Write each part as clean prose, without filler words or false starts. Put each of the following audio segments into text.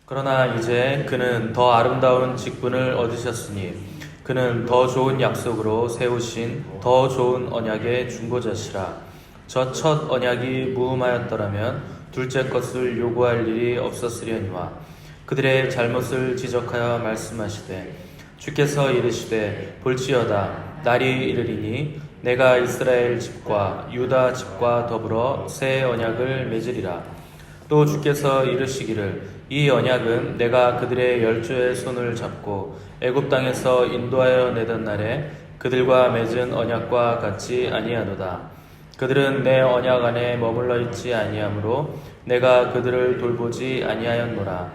그러나 이제 그는 더 아름다운 직분을 얻으셨으니 그는 더 좋은 약속으로 세우신 더 좋은 언약의 중보자시라. 저 첫 언약이 무음하였더라면 둘째 것을 요구할 일이 없었으려니와 그들의 잘못을 지적하여 말씀하시되 주께서 이르시되 볼지어다 날이 이르리니 내가 이스라엘 집과 유다 집과 더불어 새 언약을 맺으리라. 또 주께서 이르시기를 이 언약은 내가 그들의 열조의 손을 잡고 애굽 땅에서 인도하여 내던 날에 그들과 맺은 언약과 같지 아니하도다. 그들은 내 언약 안에 머물러 있지 아니하므로 내가 그들을 돌보지 아니하였노라.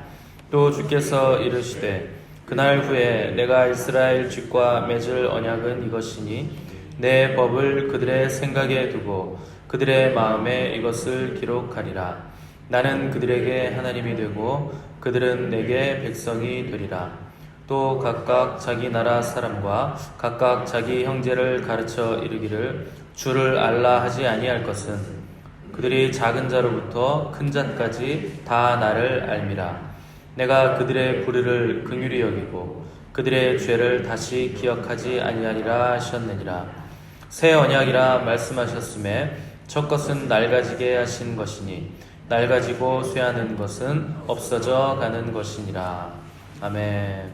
또 주께서 이르시되 그날 후에 내가 이스라엘 집과 맺을 언약은 이것이니 내 법을 그들의 생각에 두고 그들의 마음에 이것을 기록하리라. 나는 그들에게 하나님이 되고 그들은 내게 백성이 되리라. 또 각각 자기 나라 사람과 각각 자기 형제를 가르쳐 이르기를 주를 알라 하지 아니할 것은 그들이 작은 자로부터 큰 자까지 다 나를 알미라. 내가 그들의 불의를 긍휼히 여기고 그들의 죄를 다시 기억하지 아니하리라 하셨느니라. 새 언약이라 말씀하셨음에 첫 것은 낡아지게 하신 것이니 낡아지고 쇠하는 것은 없어져 가는 것이니라. 아멘.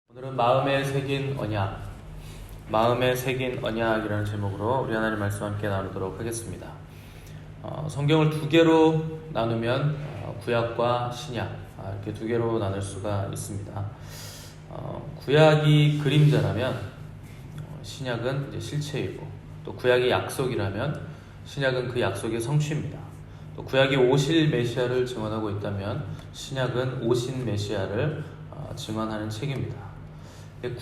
오늘은 마음에 새긴 언약, 마음에 새긴 언약이라는 제목으로 우리 하나님 말씀 함께 나누도록 하겠습니다. 성경을 두 개로 나누면 구약과 신약 이렇게 두 개로 나눌 수가 있습니다. 구약이 그림자라면 신약은 이제 실체이고, 또 구약이 약속이라면 신약은 그 약속의 성취입니다. 또 구약이 오실 메시아를 증언하고 있다면 신약은 오신 메시아를 증언하는 책입니다.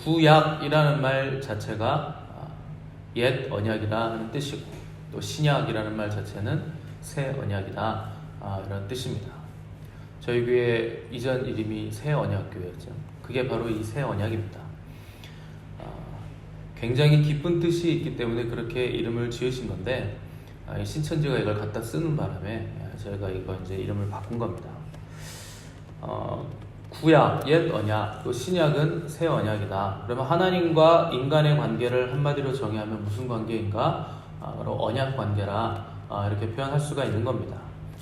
구약이라는 말 자체가 옛 언약이라 하는 뜻이고, 또 신약이라는 말 자체는 새 언약이다 이런 뜻입니다. 저희 교회 이전 이름이 새 언약교회였죠. 그게 바로 이 새 언약입니다. 굉장히 깊은 뜻이 있기 때문에 그렇게 이름을 지으신 건데, 신천지가 이걸 갖다 쓰는 바람에 저희가 이거 이제 이름을 바꾼 겁니다. 구약, 옛 언약, 또 신약은 새 언약이다. 그러면 하나님과 인간의 관계를 한마디로 정의하면 무슨 관계인가? 바로 언약 관계라 이렇게 표현할 수가 있는 겁니다.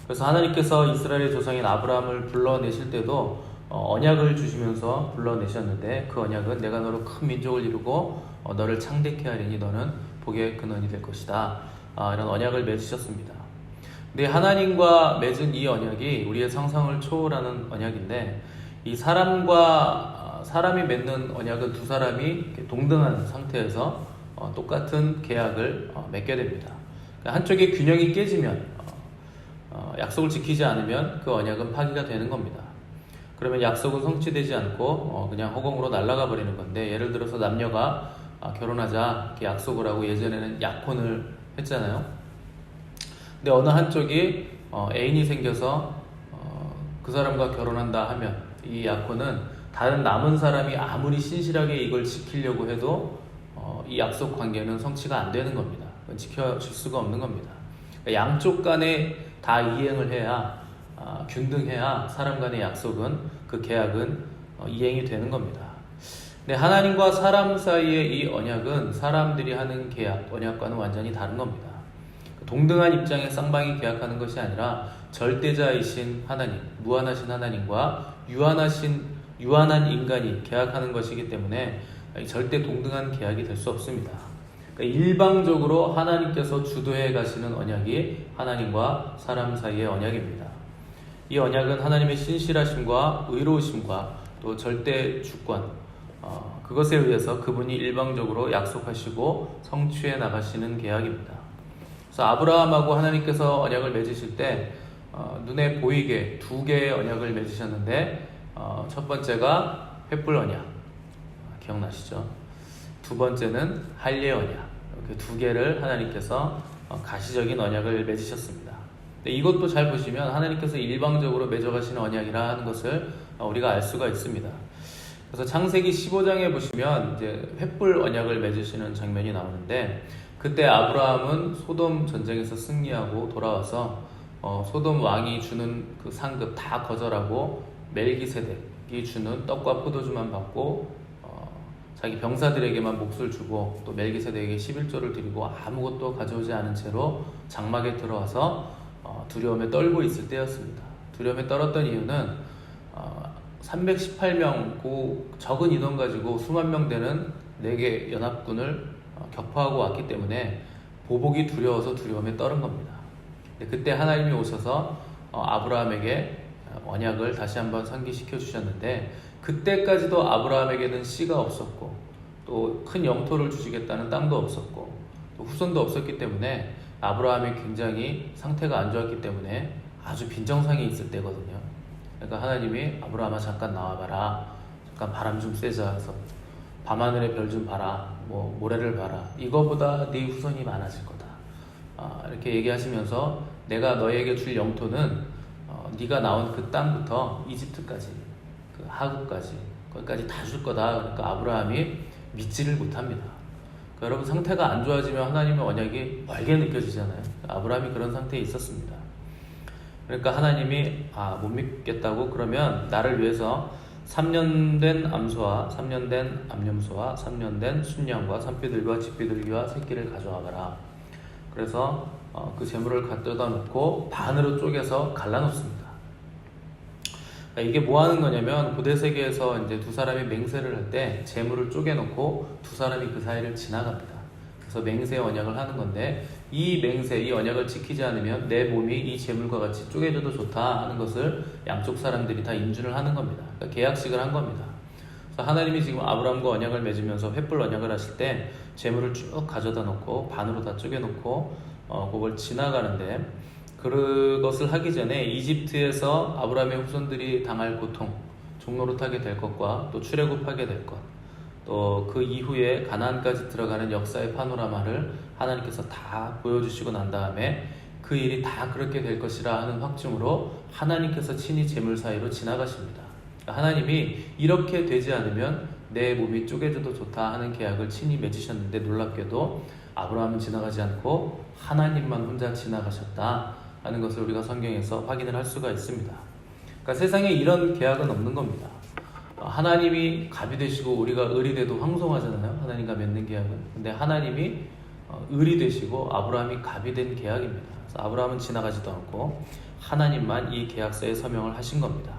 그래서 하나님께서 이스라엘의 조상인 아브라함을 불러내실 때도 언약을 주시면서 불러내셨는데, 그 언약은 내가 너로 큰 민족을 이루고 너를 창대케 하리니 너는 복의 근원이 될 것이다. 이런 언약을 맺으셨습니다. 근데 하나님과 맺은 이 언약이 우리의 상상을 초월하는 언약인데, 이 사람과 사람이 맺는 언약은 두 사람이 동등한 상태에서 똑같은 계약을 맺게 됩니다. 그러니까 한쪽의 균형이 깨지면, 약속을 지키지 않으면 그 언약은 파기가 되는 겁니다. 그러면 약속은 성취되지 않고 그냥 허공으로 날아가 버리는 건데, 예를 들어서 남녀가 결혼하자 이렇게 약속을 하고 예전에는 약혼을 했잖아요. 근데 어느 한쪽이 애인이 생겨서 그 사람과 결혼한다 하면 이 약혼은 다른 남은 사람이 아무리 신실하게 이걸 지키려고 해도 이 약속 관계는 성취가 안 되는 겁니다. 지켜질 수가 없는 겁니다. 그러니까 양쪽 간에 다 이행을 해야, 균등해야 사람 간의 약속은, 그 계약은 이행이 되는 겁니다. 근데 하나님과 사람 사이의 이 언약은 사람들이 하는 계약, 언약과는 완전히 다른 겁니다. 동등한 입장의 쌍방이 계약하는 것이 아니라 절대자이신 하나님, 무한하신 하나님과 유한한 인간이 계약하는 것이기 때문에 절대 동등한 계약이 될 수 없습니다. 그러니까 일방적으로 하나님께서 주도해 가시는 언약이 하나님과 사람 사이의 언약입니다. 이 언약은 하나님의 신실하심과 의로우심과 또 절대 주권, 그것에 의해서 그분이 일방적으로 약속하시고 성취해 나가시는 계약입니다. 그래서 아브라함하고 하나님께서 언약을 맺으실 때 눈에 보이게 두 개의 언약을 맺으셨는데, 첫 번째가 횃불 언약, 기억나시죠? 두 번째는 할례 언약, 이렇게 두 개를 하나님께서 가시적인 언약을 맺으셨습니다. 근데 이것도 잘 보시면 하나님께서 일방적으로 맺어가시는 언약이라 하는 것을 우리가 알 수가 있습니다. 그래서 창세기 15장에 보시면 이제 횃불 언약을 맺으시는 장면이 나오는데, 그때 아브라함은 소돔 전쟁에서 승리하고 돌아와서 소돔 왕이 주는 그 상급 다 거절하고 멜기세덱이 주는 떡과 포도주만 받고 자기 병사들에게만 몫을 주고 또 멜기세덱에게 11조를 드리고 아무것도 가져오지 않은 채로 장막에 들어와서 두려움에 떨고 있을 때였습니다. 두려움에 떨었던 이유는 318명 그 적은 인원 가지고 수만 명 되는 4개 연합군을 격파하고 왔기 때문에 보복이 두려워서 두려움에 떨은 겁니다. 그때 하나님이 오셔서 아브라함에게 언약을 다시 한번 상기시켜 주셨는데, 그때까지도 아브라함에게는 씨가 없었고 또 큰 영토를 주시겠다는 땅도 없었고 또 후손도 없었기 때문에 아브라함이 굉장히 상태가 안 좋았기 때문에 아주 빈정상에 있을 때거든요. 그러니까 하나님이 아브라함아 잠깐 나와봐라, 잠깐 바람 좀 쐬자 해서 밤하늘의 별 좀 봐라, 뭐 모래를 봐라, 이거보다 네 후손이 많아질 거다, 이렇게 얘기하시면서 내가 너에게 줄 영토는 네가 나온 그 땅부터 이집트까지 그 하구까지 거기까지 다 줄 거다. 그러니까 아브라함이 믿지를 못합니다. 그러니까 여러분, 상태가 안 좋아지면 하나님의 언약이 멀게 느껴지잖아요. 아브라함이 그런 상태에 있었습니다. 그러니까 하나님이 못 믿겠다고 그러면 나를 위해서 3년 된 암소와 3년 된 암염소와 3년 된 순양과 산비둘기와 집비둘기와 새끼를 가져와봐라. 그래서 그 재물을 갖다 놓고 반으로 쪼개서 갈라놓습니다. 이게 뭐 하는 거냐면, 고대 세계에서 이제 두 사람이 맹세를 할 때 재물을 쪼개놓고 두 사람이 그 사이를 지나갑니다. 그래서 맹세 언약을 하는 건데, 이 맹세, 이 언약을 지키지 않으면 내 몸이 이 재물과 같이 쪼개져도 좋다 하는 것을 양쪽 사람들이 다 인준을 하는 겁니다. 그러니까 계약식을 한 겁니다. 그래서 하나님이 지금 아브라함과 언약을 맺으면서 횃불 언약을 하실 때 재물을 쭉 가져다 놓고 반으로 다 쪼개놓고 그걸 지나가는데, 그것을 하기 전에 이집트에서 아브라함의 후손들이 당할 고통, 종노릇하게 될 것과 또 출애굽하게 될 것, 또 그 이후에 가나안까지 들어가는 역사의 파노라마를 하나님께서 다 보여주시고 난 다음에 그 일이 다 그렇게 될 것이라 하는 확증으로 하나님께서 친히 재물 사이로 지나가십니다. 하나님이 이렇게 되지 않으면 내 몸이 쪼개져도 좋다 하는 계약을 친히 맺으셨는데, 놀랍게도 아브라함은 지나가지 않고 하나님만 혼자 지나가셨다 하는 것을 우리가 성경에서 확인을 할 수가 있습니다. 그러니까 세상에 이런 계약은 없는 겁니다. 하나님이 갑이 되시고 우리가 을이 돼도 황송하잖아요. 하나님과 맺는 계약은. 근데 하나님이 을이 되시고 아브라함이 갑이 된 계약입니다. 그래서 아브라함은 지나가지도 않고 하나님만 이 계약서에 서명을 하신 겁니다.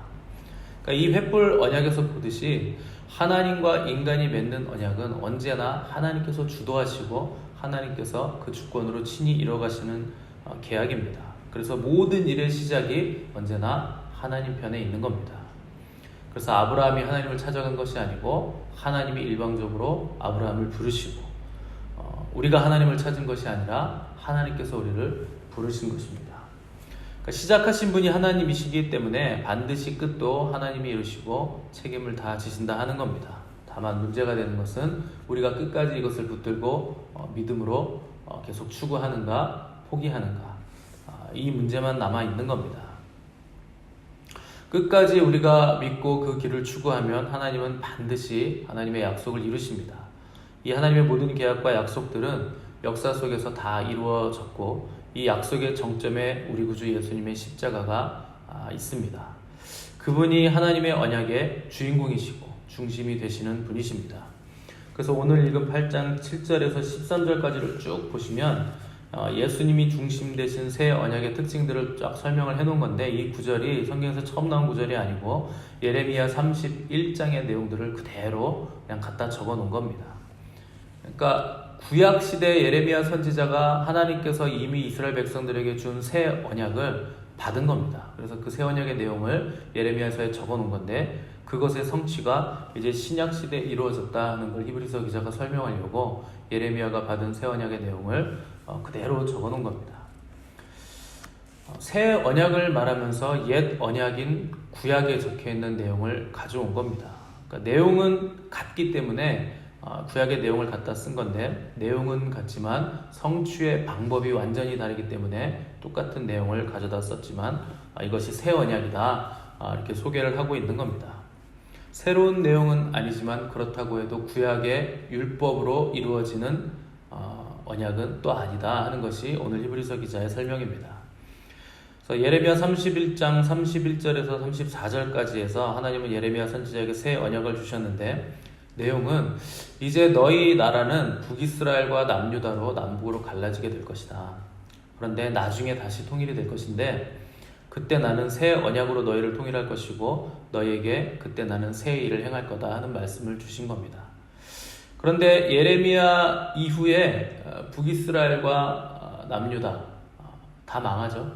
그러니까 이 횃불 언약에서 보듯이 하나님과 인간이 맺는 언약은 언제나 하나님께서 주도하시고 하나님께서 그 주권으로 친히 이뤄가시는 계약입니다. 그래서 모든 일의 시작이 언제나 하나님 편에 있는 겁니다. 그래서 아브라함이 하나님을 찾아간 것이 아니고 하나님이 일방적으로 아브라함을 부르시고, 우리가 하나님을 찾은 것이 아니라 하나님께서 우리를 부르신 것입니다. 그러니까 시작하신 분이 하나님이시기 때문에 반드시 끝도 하나님이 이루시고 책임을 다 지신다 하는 겁니다. 다만 문제가 되는 것은 우리가 끝까지 이것을 붙들고 믿음으로 계속 추구하는가 포기하는가, 이 문제만 남아 있는 겁니다. 끝까지 우리가 믿고 그 길을 추구하면 하나님은 반드시 하나님의 약속을 이루십니다. 이 하나님의 모든 계약과 약속들은 역사 속에서 다 이루어졌고, 이 약속의 정점에 우리 구주 예수님의 십자가가 있습니다. 그분이 하나님의 언약의 주인공이시고 중심이 되시는 분이십니다. 그래서 오늘 읽은 8장 7절에서 13절까지를 쭉 보시면 예수님이 중심 되신 새 언약의 특징들을 쫙 설명을 해놓은 건데, 이 구절이 성경에서 처음 나온 구절이 아니고 예레미야 31장의 내용들을 그대로 그냥 갖다 적어 놓은 겁니다. 그러니까 구약시대 예레미야 선지자가 하나님께서 이미 이스라엘 백성들에게 준 새 언약을 받은 겁니다. 그래서 그 새 언약의 내용을 예레미야서에 적어 놓은 건데, 그것의 성취가 이제 신약시대에 이루어졌다 하는 걸 히브리서 기자가 설명하려고 예레미야가 받은 새 언약의 내용을 그대로 적어 놓은 겁니다. 새 언약을 말하면서 옛 언약인 구약에 적혀있는 내용을 가져온 겁니다. 그러니까 내용은 같기 때문에 구약의 내용을 갖다 쓴 건데, 내용은 같지만 성취의 방법이 완전히 다르기 때문에 똑같은 내용을 가져다 썼지만 이것이 새 언약이다 이렇게 소개를 하고 있는 겁니다. 새로운 내용은 아니지만 그렇다고 해도 구약의 율법으로 이루어지는 언약은 또 아니다 하는 것이 오늘 히브리서 기자의 설명입니다. 그래서 예레미야 31장 31절에서 34절까지 해서 하나님은 예레미야 선지자에게 새 언약을 주셨는데, 내용은 이제 너희 나라는 북이스라엘과 남유다로 남북으로 갈라지게 될 것이다. 그런데 나중에 다시 통일이 될 것인데, 그때 나는 새 언약으로 너희를 통일할 것이고 너희에게 그때 나는 새 일을 행할 거다 하는 말씀을 주신 겁니다. 그런데 예레미야 이후에 북이스라엘과 남유다 다 망하죠.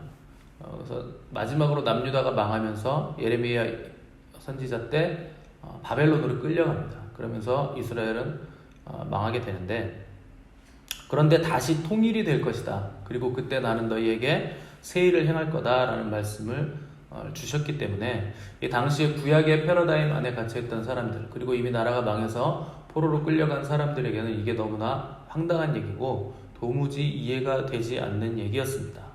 그래서 마지막으로 남유다가 망하면서 예레미야 선지자 때 바벨론으로 끌려갑니다. 그러면서 이스라엘은 망하게 되는데, 그런데 다시 통일이 될 것이다. 그리고 그때 나는 너희에게 새 일을 행할 거다라는 말씀을 주셨기 때문에 이 당시에 구약의 패러다임 안에 갇혀있던 사람들, 그리고 이미 나라가 망해서 포로로 끌려간 사람들에게는 이게 너무나 황당한 얘기고 도무지 이해가 되지 않는 얘기였습니다.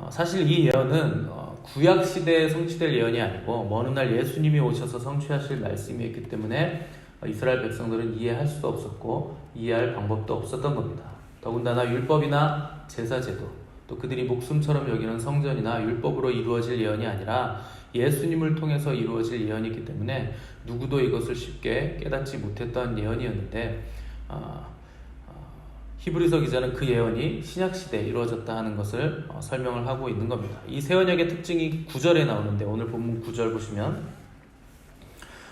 사실 이 예언은 구약 시대에 성취될 예언이 아니고 먼 훗날 예수님이 오셔서 성취하실 말씀이었기 때문에 이스라엘 백성들은 이해할 수도 없었고 이해할 방법도 없었던 겁니다. 더군다나 율법이나 제사제도, 또 그들이 목숨처럼 여기는 성전이나 율법으로 이루어질 예언이 아니라 예수님을 통해서 이루어질 예언이기 때문에 누구도 이것을 쉽게 깨닫지 못했던 예언이었는데, 히브리서 기자는 그 예언이 신약시대에 이루어졌다 하는 것을 설명을 하고 있는 겁니다. 이 새 언약의 특징이 9절에 나오는데, 오늘 본문 9절 보시면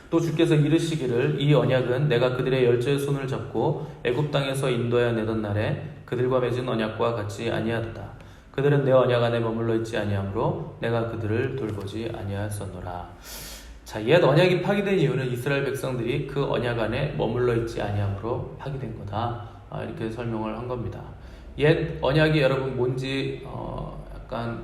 또 주께서 이르시기를 이 언약은 내가 그들의 열조의 손을 잡고 애굽 땅에서 인도하여 내던 날에 그들과 맺은 언약과 같이 아니하도다. 그들은 내 언약 안에 머물러 있지 아니하므로 내가 그들을 돌보지 아니하였었노라. 자, 옛 언약이 파기된 이유는 이스라엘 백성들이 그 언약 안에 머물러 있지 아니하므로 파기된 거다. 이렇게 설명을 한 겁니다. 옛 언약이 여러분 뭔지 약간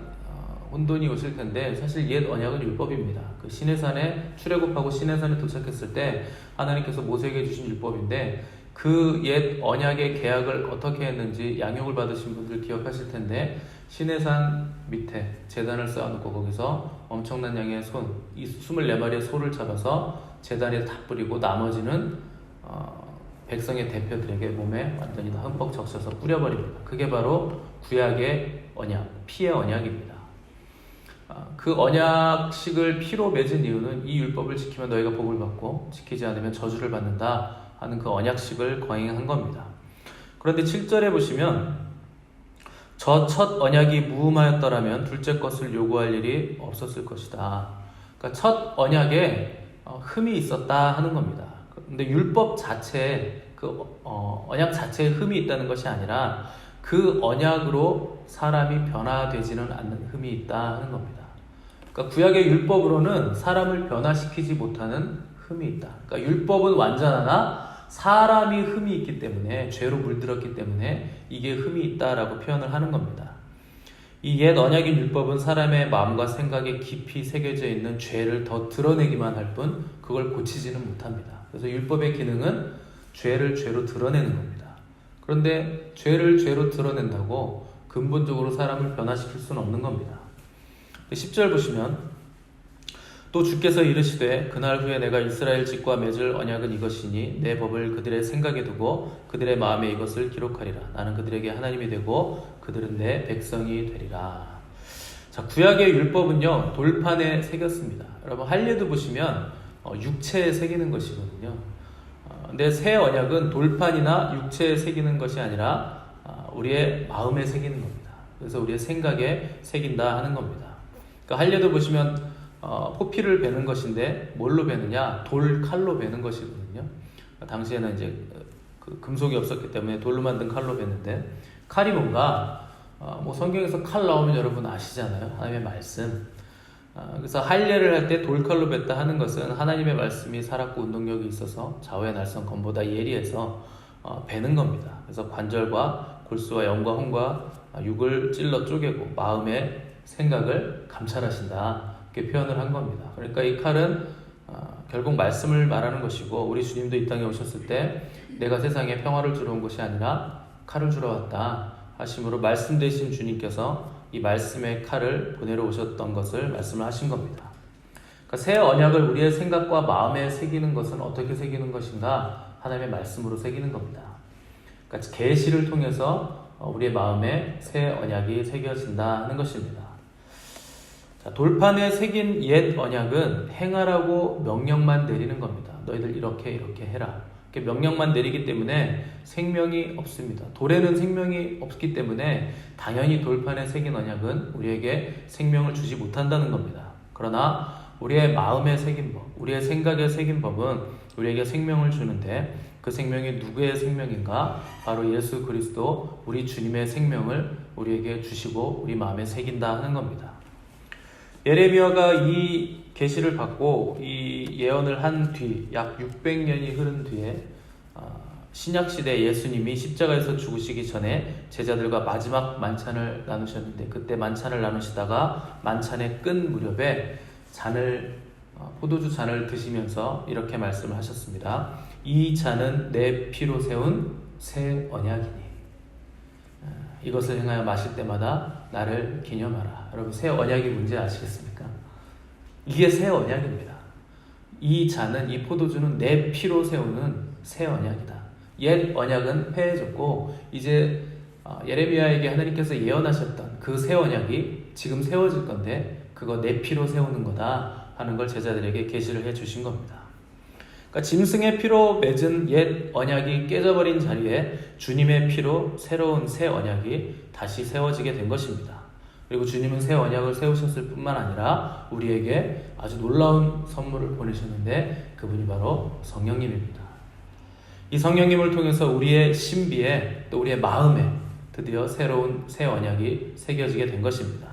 혼돈이 오실 텐데, 사실 옛 언약은 율법입니다. 그 시내산에 출애굽하고 시내산에 도착했을 때 하나님께서 모세에게 주신 율법인데, 그 옛 언약의 계약을 어떻게 했는지 양육을 받으신 분들 기억하실 텐데, 시내산 밑에 제단을 쌓아놓고 거기서 엄청난 양의 이 24마리의 소를 잡아서 제단에 다 뿌리고 나머지는 백성의 대표들에게 몸에 완전히 다 흠뻑 적셔서 뿌려버립니다. 그게 바로 구약의 언약, 피의 언약입니다. 그 언약식을 피로 맺은 이유는 이 율법을 지키면 너희가 복을 받고 지키지 않으면 저주를 받는다 하는 그 언약식을 거행한 겁니다. 그런데 7절에 보시면 저 첫 언약이 무음하였더라면 둘째 것을 요구할 일이 없었을 것이다. 그러니까 첫 언약에 흠이 있었다 하는 겁니다. 근데 율법 자체에 언약 자체에 흠이 있다는 것이 아니라 그 언약으로 사람이 변화되지는 않는 흠이 있다 하는 겁니다. 그러니까 구약의 율법으로는 사람을 변화시키지 못하는 흠이 있다. 그러니까 율법은 완전하나 사람이 흠이 있기 때문에, 죄로 물들었기 때문에 이게 흠이 있다라고 표현을 하는 겁니다. 이 옛 언약의 율법은 사람의 마음과 생각에 깊이 새겨져 있는 죄를 더 드러내기만 할 뿐 그걸 고치지는 못합니다. 그래서 율법의 기능은 죄를 죄로 드러내는 겁니다. 그런데 죄를 죄로 드러낸다고 근본적으로 사람을 변화시킬 수는 없는 겁니다. 10절 보시면 또 주께서 이르시되 그날 후에 내가 이스라엘 집과 맺을 언약은 이것이니 내 법을 그들의 생각에 두고 그들의 마음에 이것을 기록하리라. 나는 그들에게 하나님이 되고 그들은 내 백성이 되리라. 자, 구약의 율법은요 돌판에 새겼습니다. 여러분 할례도 보시면 육체에 새기는 것이거든요. 근데 새 언약은 돌판이나 육체에 새기는 것이 아니라 우리의 마음에 새기는 겁니다. 그래서 우리의 생각에 새긴다 하는 겁니다. 그러니까 할례도 보시면 포피를 베는 것인데 뭘로 베느냐? 돌 칼로 베는 것이거든요. 당시에는 이제 그 금속이 없었기 때문에 돌로 만든 칼로 베는데, 칼이 뭔가 뭐 성경에서 칼 나오면 여러분 아시잖아요. 하나님의 말씀. 그래서 할례를 할 때 돌칼로 뱉다 하는 것은 하나님의 말씀이 살았고 운동력이 있어서 좌우의 날선 검보다 예리해서 베는 겁니다. 그래서 관절과 골수와 영과 혼과 육을 찔러 쪼개고 마음의 생각을 감찰하신다, 이렇게 표현을 한 겁니다. 그러니까 이 칼은 결국 말씀을 말하는 것이고, 우리 주님도 이 땅에 오셨을 때 내가 세상에 평화를 주러 온 것이 아니라 칼을 주러 왔다 하심으로 말씀 되신 주님께서 이 말씀의 칼을 보내러 오셨던 것을 말씀을 하신 겁니다. 그러니까 새 언약을 우리의 생각과 마음에 새기는 것은 어떻게 새기는 것인가? 하나님의 말씀으로 새기는 겁니다. 그러니까 계시를 통해서 우리의 마음에 새 언약이 새겨진다 하는 것입니다. 자, 돌판에 새긴 옛 언약은 행하라고 명령만 내리는 겁니다. 너희들 이렇게 해라. 이렇게 명령만 내리기 때문에 생명이 없습니다. 돌에는 생명이 없기 때문에 당연히 돌판에 새긴 언약은 우리에게 생명을 주지 못한다는 겁니다. 그러나 우리의 마음에 새긴 법, 우리의 생각에 새긴 법은 우리에게 생명을 주는데 그 생명이 누구의 생명인가? 바로 예수 그리스도 우리 주님의 생명을 우리에게 주시고 우리 마음에 새긴다 하는 겁니다. 예레미야가 이 계시를 받고 이 예언을 한 뒤 약 600년이 흐른 뒤에 신약시대 예수님이 십자가에서 죽으시기 전에 제자들과 마지막 만찬을 나누셨는데 그때 만찬을 나누시다가 만찬의 끝 무렵에 포도주 잔을 드시면서 이렇게 말씀을 하셨습니다. 이 잔은 내 피로 세운 새 언약이니 이것을 행하여 마실 때마다 나를 기념하라. 여러분 새 언약이 뭔지 아시겠습니까? 이게 새 언약입니다. 이 잔은 이 포도주는 내 피로 세우는 새 언약이다. 옛 언약은 폐해졌고 이제 예레미야에게 하나님께서 예언하셨던 그 새 언약이 지금 세워질 건데 그거 내 피로 세우는 거다 하는 걸 제자들에게 계시를 해주신 겁니다. 그러니까 짐승의 피로 맺은 옛 언약이 깨져버린 자리에 주님의 피로 새로운 새 언약이 다시 세워지게 된 것입니다. 그리고 주님은 새 언약을 세우셨을 뿐만 아니라 우리에게 아주 놀라운 선물을 보내셨는데 그분이 바로 성령님입니다. 이 성령님을 통해서 우리의 신비에 또 우리의 마음에 드디어 새로운 새 언약이 새겨지게 된 것입니다.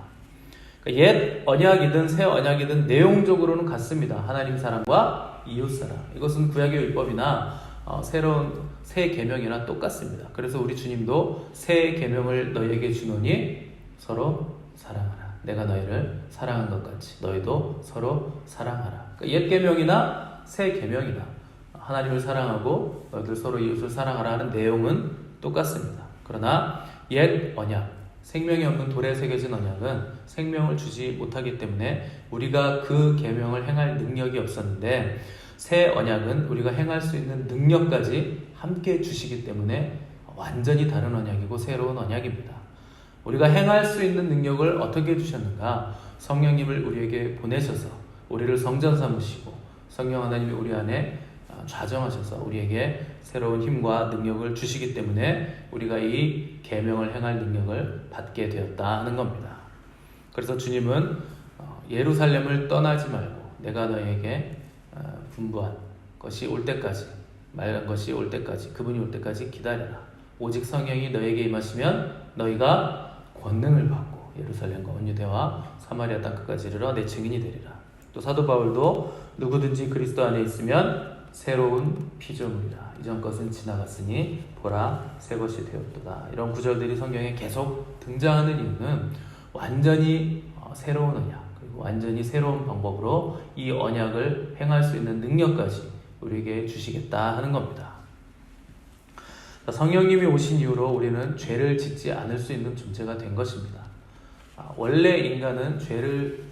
그러니까 옛 언약이든 새 언약이든 내용적으로는 같습니다. 하나님 사랑과 이웃 사랑. 이것은 구약의 율법이나 새로운 새 계명이나 똑같습니다. 그래서 우리 주님도 새 계명을 너희에게 주노니 서로 사랑하라. 내가 너희를 사랑한 것 같이 너희도 서로 사랑하라. 그러니까 옛 계명이나 새 계명이나 하나님을 사랑하고 너희들 서로 이웃을 사랑하라 하는 내용은 똑같습니다. 그러나 옛 언약, 생명이 없는 돌에 새겨진 언약은 생명을 주지 못하기 때문에 우리가 그 계명을 행할 능력이 없었는데 새 언약은 우리가 행할 수 있는 능력까지 함께 주시기 때문에 완전히 다른 언약이고 새로운 언약입니다. 우리가 행할 수 있는 능력을 어떻게 주셨는가? 성령님을 우리에게 보내셔서 우리를 성전 삼으시고 성령 하나님이 우리 안에 좌정하셔서 우리에게 새로운 힘과 능력을 주시기 때문에 우리가 이 계명을 행할 능력을 받게 되었다 하는 겁니다. 그래서 주님은 예루살렘을 떠나지 말고 내가 너에게 분부한 것이 올 때까지 말한 것이 올 때까지 그분이 올 때까지 기다려라. 오직 성령이 너에게 임하시면 너희가 권능을 받고 예루살렘과 온 유대와 사마리아 땅 끝까지 이르러 내 증인이 되리라. 또 사도 바울도 누구든지 그리스도 안에 있으면 새로운 피조물이라. 이전 것은 지나갔으니 보라 새 것이 되었도다. 이런 구절들이 성경에 계속 등장하는 이유는 완전히 새로운 언약 그리고 완전히 새로운 방법으로 이 언약을 행할 수 있는 능력까지 우리에게 주시겠다 하는 겁니다. 성령님이 오신 이후로 우리는 죄를 짓지 않을 수 있는 존재가 된 것입니다. 원래 인간은 죄를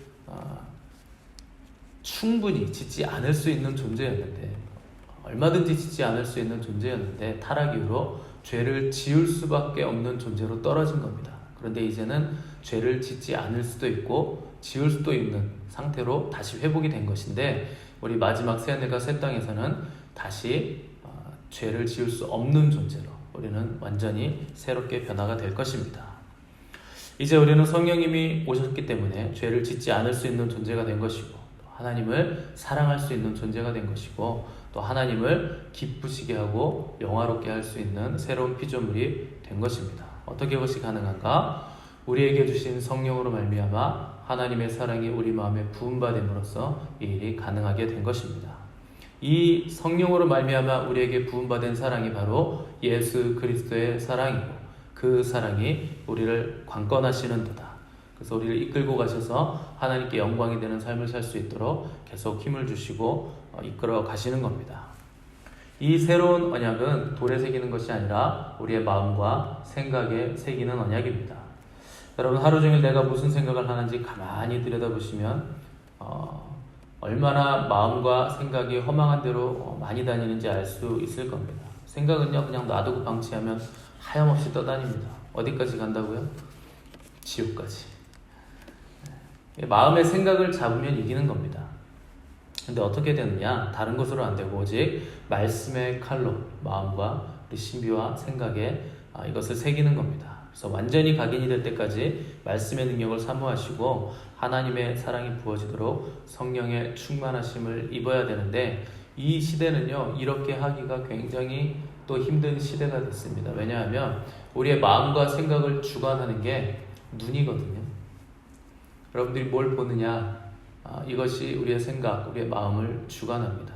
충분히 짓지 않을 수 있는 존재였는데 얼마든지 짓지 않을 수 있는 존재였는데 타락 이후로 죄를 지을 수밖에 없는 존재로 떨어진 겁니다. 그런데 이제는 죄를 짓지 않을 수도 있고 지을 수도 있는 상태로 다시 회복이 된 것인데 우리 마지막 새하늘과 새 땅에서는 다시 죄를 지을 수 없는 존재로 우리는 완전히 새롭게 변화가 될 것입니다. 이제 우리는 성령님이 오셨기 때문에 죄를 짓지 않을 수 있는 존재가 된 것이고 하나님을 사랑할 수 있는 존재가 된 것이고 또 하나님을 기쁘시게 하고 영화롭게 할 수 있는 새로운 피조물이 된 것입니다. 어떻게 그것이 가능한가? 우리에게 주신 성령으로 말미암아 하나님의 사랑이 우리 마음에 부음받음으로써 이 일이 가능하게 된 것입니다. 이 성령으로 말미암아 우리에게 부음받은 사랑이 바로 예수 그리스도의 사랑이고 그 사랑이 우리를 관건하시는 도다. 그래서 우리를 이끌고 가셔서 하나님께 영광이 되는 삶을 살 수 있도록 계속 힘을 주시고 이끌어 가시는 겁니다. 이 새로운 언약은 돌에 새기는 것이 아니라 우리의 마음과 생각에 새기는 언약입니다. 여러분 하루 종일 내가 무슨 생각을 하는지 가만히 들여다보시면 얼마나 마음과 생각이 허망한 대로 많이 다니는지 알 수 있을 겁니다. 생각은요, 그냥 놔두고 방치하면 하염없이 떠다닙니다. 어디까지 간다고요? 지옥까지. 마음의 생각을 잡으면 이기는 겁니다. 근데 어떻게 되느냐? 다른 것으로 안 되고 오직 말씀의 칼로 마음과 우리 신비와 생각에 이것을 새기는 겁니다. 그래서 완전히 각인이 될 때까지 말씀의 능력을 사모하시고 하나님의 사랑이 부어지도록 성령의 충만하심을 입어야 되는데, 이 시대는요, 이렇게 하기가 굉장히 또 힘든 시대가 됐습니다. 왜냐하면 우리의 마음과 생각을 주관하는 게 눈이거든요. 여러분들이 뭘 보느냐, 이것이 우리의 생각, 우리의 마음을 주관합니다.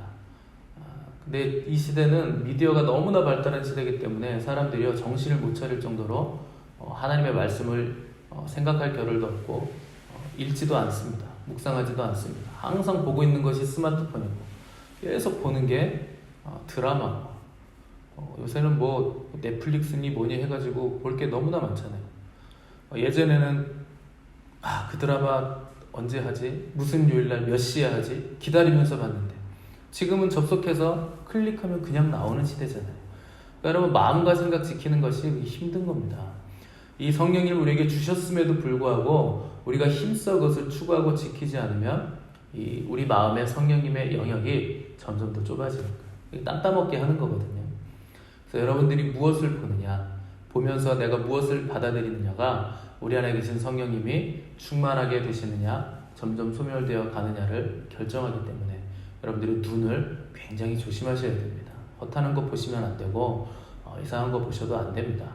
근데 이 시대는 미디어가 너무나 발달한 시대이기 때문에 사람들이요, 정신을 못 차릴 정도로 하나님의 말씀을 생각할 겨를도 없고 읽지도 않습니다. 묵상하지도 않습니다. 항상 보고 있는 것이 스마트폰이고 계속 보는 게 드라마고, 요새는 뭐 넷플릭스니 뭐니 해가지고 볼 게 너무나 많잖아요. 예전에는 그 드라마 언제 하지? 무슨 요일날 몇 시에 하지? 기다리면서 봤는데 지금은 접속해서 클릭하면 그냥 나오는 시대잖아요. 그러니까 여러분, 마음과 생각 지키는 것이 힘든 겁니다. 이 성령을 우리에게 주셨음에도 불구하고 우리가 힘써 그것을 추구하고 지키지 않으면 우리 마음의 성령님의 영역이 점점 더 좁아지는 거예요. 땅 따먹게 하는 거거든요. 그래서 여러분들이 무엇을 보느냐, 보면서 내가 무엇을 받아들이느냐가 우리 안에 계신 성령님이 충만하게 되시느냐, 점점 소멸되어 가느냐를 결정하기 때문에 여러분들이 눈을 굉장히 조심하셔야 됩니다. 허탄한 거 보시면 안 되고 이상한 거 보셔도 안 됩니다.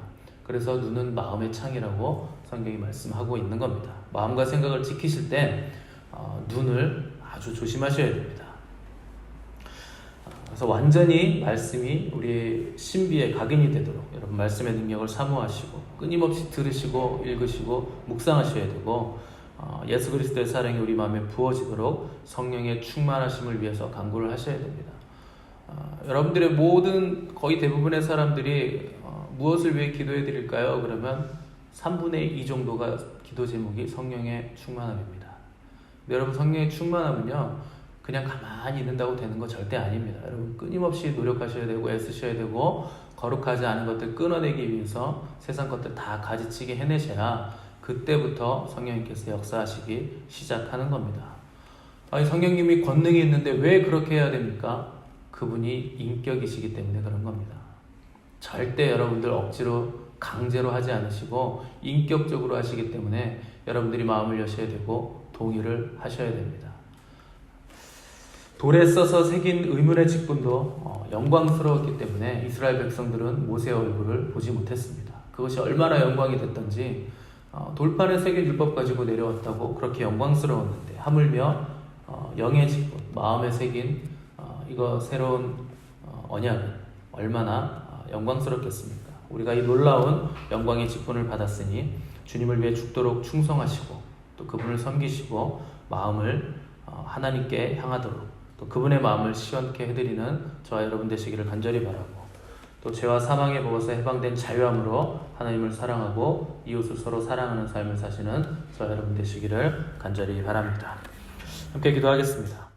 그래서 눈은 마음의 창이라고 성경이 말씀하고 있는 겁니다. 마음과 생각을 지키실 때 눈을 아주 조심하셔야 됩니다. 그래서 완전히 말씀이 우리의 신비에 각인이 되도록 여러분 말씀의 능력을 사모하시고 끊임없이 들으시고 읽으시고 묵상하셔야 되고, 예수 그리스도의 사랑이 우리 마음에 부어지도록 성령의 충만하심을 위해서 간구를 하셔야 됩니다. 여러분들의 모든 거의 대부분의 사람들이 무엇을 위해 기도해 드릴까요? 그러면 3분의 2 정도가 기도 제목이 성령의 충만함입니다. 근데 여러분, 성령의 충만함은요, 그냥 가만히 있는다고 되는 거 절대 아닙니다. 여러분, 끊임없이 노력하셔야 되고 애쓰셔야 되고 거룩하지 않은 것들 끊어내기 위해서 세상 것들 다 가지치기 해내셔야 그때부터 성령님께서 역사하시기 시작하는 겁니다. 아니, 성령님이 권능이 있는데 왜 그렇게 해야 됩니까? 그분이 인격이시기 때문에 그런 겁니다. 절대 여러분들 억지로 강제로 하지 않으시고 인격적으로 하시기 때문에 여러분들이 마음을 여셔야 되고 동의를 하셔야 됩니다. 돌에 써서 새긴 의문의 직분도 영광스러웠기 때문에 이스라엘 백성들은 모세의 얼굴을 보지 못했습니다. 그것이 얼마나 영광이 됐던지 돌판에 새긴 율법 가지고 내려왔다고 그렇게 영광스러웠는데, 하물며 영의 직분, 마음에 새긴 이거 새로운 언약은 얼마나 영광스럽겠습니까? 우리가 이 놀라운 영광의 직분을 받았으니 주님을 위해 죽도록 충성하시고 또 그분을 섬기시고 마음을 하나님께 향하도록 또 그분의 마음을 시원케 해드리는 저와 여러분 되시기를 간절히 바라고, 또 죄와 사망의 법에서 해방된 자유함으로 하나님을 사랑하고 이웃을 서로 사랑하는 삶을 사시는 저와 여러분 되시기를 간절히 바랍니다. 함께 기도하겠습니다.